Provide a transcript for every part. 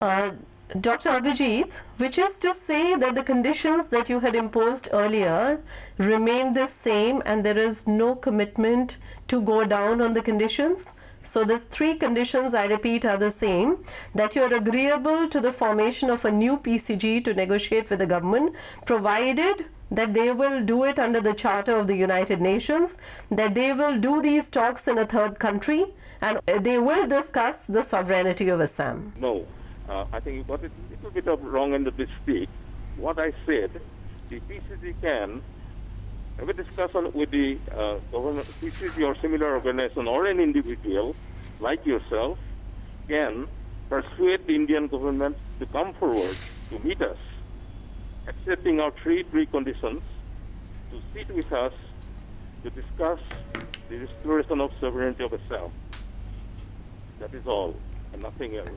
Uh, Dr. Abhijit, which is to say that the conditions that you had imposed earlier remain the same and there is no commitment to go down on the conditions. So the three conditions, I repeat, are the same: that you are agreeable to the formation of a new PCG to negotiate with the government, provided that they will do it under the Charter of the United Nations, that they will do these talks in a third country, and they will discuss the sovereignty of Assam. No. I think you got it a little bit of wrong end of the stick. What I said, the PCG can have a discussion with the government, PCG or similar organization, or an individual like yourself can persuade the Indian government to come forward to meet us, accepting our three preconditions, to sit with us to discuss the restoration of sovereignty of Assam. That is all, and nothing else.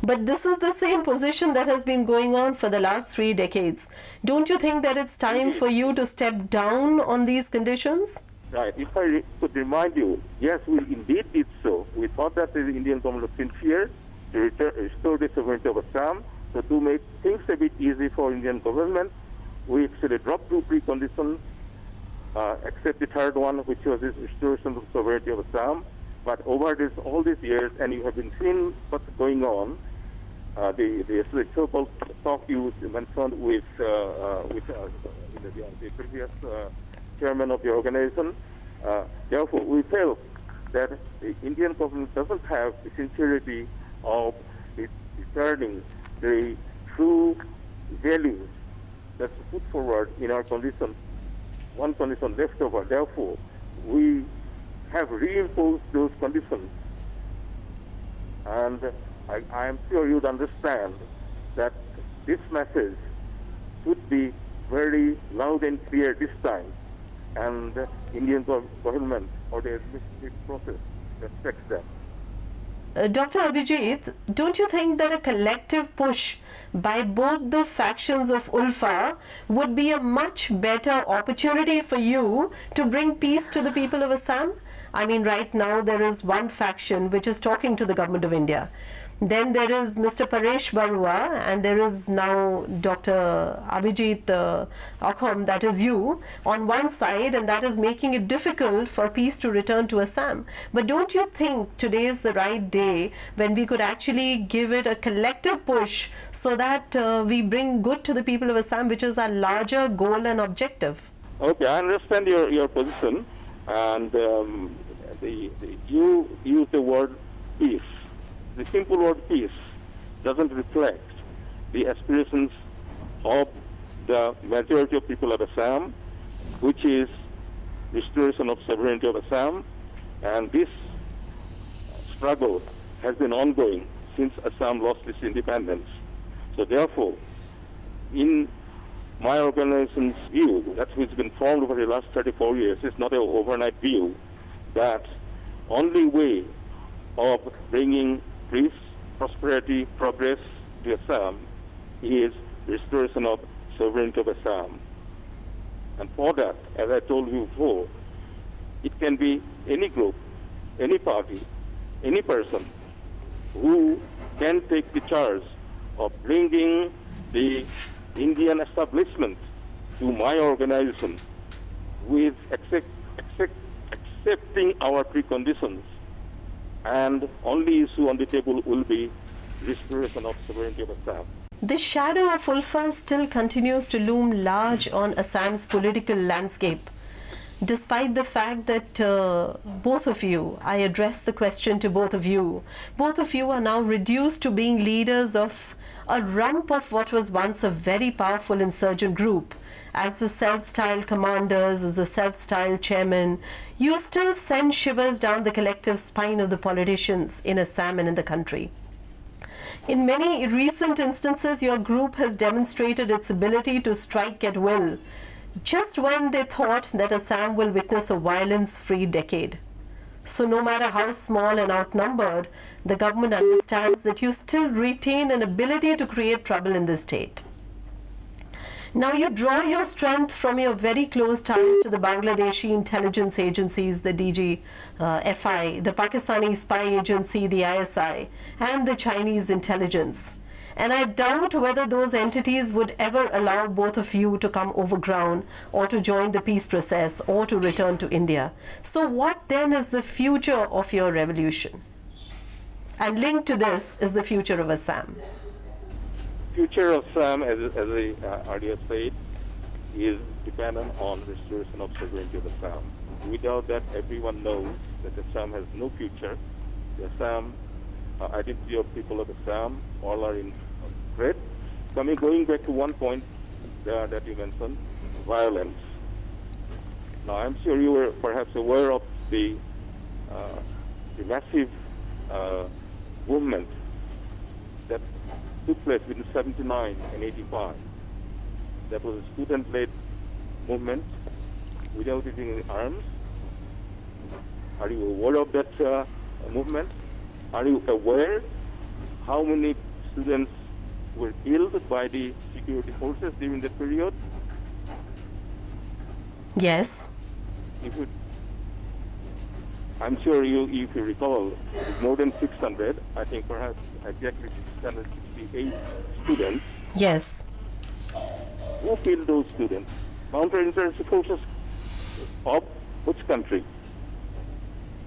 But this is the same position that has been going on for the last 3 decades. Don't you think that it's time for you to step down on these conditions? Right. If I could remind you, yes, we indeed did so. We thought that the Indian government was sincere to restore the sovereignty of Assam. So to make things a bit easy for Indian government, we actually dropped 2 preconditions, except the third one, which was this restoration of sovereignty of Assam. But over all these years, and you have been seeing what's going on, the so-called talk you mentioned with the previous chairman of the organization. Therefore, we felt that the Indian government doesn't have the sincerity of discerning the true values that's put forward in our condition. One condition left over. Therefore, we have reimposed those conditions. And I am sure you'd understand that this message should be very loud and clear this time, and the Indian government or the administrative process respects them. Dr. Abhijit, don't you think that a collective push by both the factions of Ulfa would be a much better opportunity for you to bring peace to the people of Assam? I mean, right now there is one faction which is talking to the government of India. Then there is Mr. Paresh Barua, and there is now Dr. Abhijit Akhom, that is you, on one side, and that is making it difficult for peace to return to Assam. But don't you think today is the right day when we could actually give it a collective push so that we bring good to the people of Assam, which is our larger goal and objective? Okay, I understand your position, and you use the word peace. The simple word peace doesn't reflect the aspirations of the majority of people of Assam, which is restoration of sovereignty of Assam. And this struggle has been ongoing since Assam lost its independence. So therefore, in my organization's view, that's which has been formed over the last 34 years, it's not an overnight view, that only way of bringing peace, prosperity, progress to Assam is restoration of sovereignty of Assam. And for that, as I told you before, it can be any group, any party, any person who can take the charge of bringing the Indian establishment to my organization with accepting our preconditions. And only issue on the table will be restoration of sovereignty of Assam. The shadow of Ulfa still continues to loom large on Assam's political landscape. Despite the fact that both of you, I address the question to both of you are now reduced to being leaders of a rump of what was once a very powerful insurgent group. As the self-styled commanders, as the self-styled chairman, you still send shivers down the collective spine of the politicians in Assam and in the country. In many recent instances, your group has demonstrated its ability to strike at will, just when they thought that Assam will witness a violence-free decade. So no matter how small and outnumbered, the government understands that you still retain an ability to create trouble in the state. Now you draw your strength from your very close ties to the Bangladeshi intelligence agencies, the DGFI, the Pakistani spy agency, the ISI, and the Chinese intelligence. And I doubt whether those entities would ever allow both of you to come over ground or to join the peace process or to return to India. So what then is the future of your revolution? And linked to this is the future of Assam. Future of Assam, as I earlier said, is dependent on restoration of sovereignty of Assam. Without that, everyone knows that Assam has no future. The Assam identity of people of Assam all are in threat. Going back to one point that you mentioned, violence. Now, I'm sure you were perhaps aware of the massive movement that took place between 79 and 85. That was a student-led movement without using arms. Are you aware of that movement? Are you aware how many students were killed by the security forces during that period? Yes. I'm sure if you recall, more than 600, I think perhaps exactly 668 students. Yes. Who killed those students? Counterinsurgency forces of which country?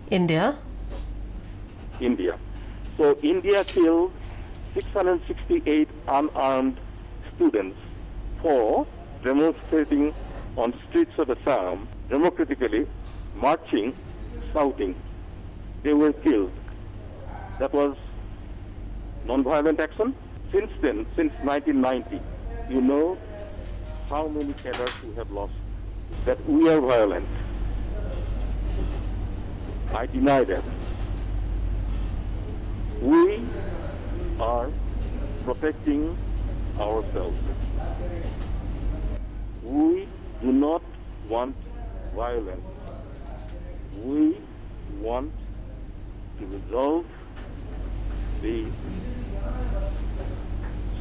India. India. So India killed 668 unarmed students for demonstrating on streets of Assam, democratically marching, shouting. They were killed. That was non-violent action. Since then, since 1990, you know how many cadres we have lost. That we are violent. I deny that. We are protecting ourselves. We do not want violence. We want to resolve the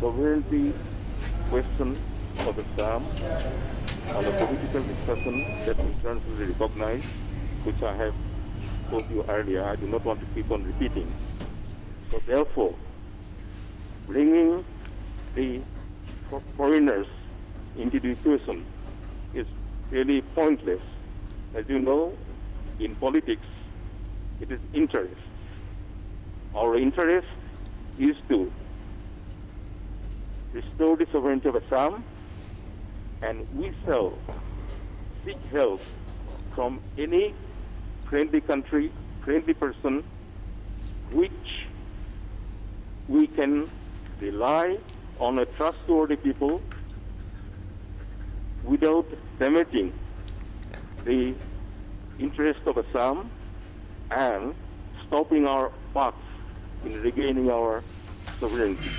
sovereignty question of Assam on a political discussion that we internationally recognize, which I have told you earlier. I do not want to keep on repeating. So therefore, bringing the foreigners into the equation is really pointless. As you know, in politics, it is interest. Our interest is to restore the sovereignty of Assam, and we shall seek help from any friendly country, friendly person, which we can rely on a trustworthy people without damaging the interest of Assam and stopping our path in regaining our sovereignty.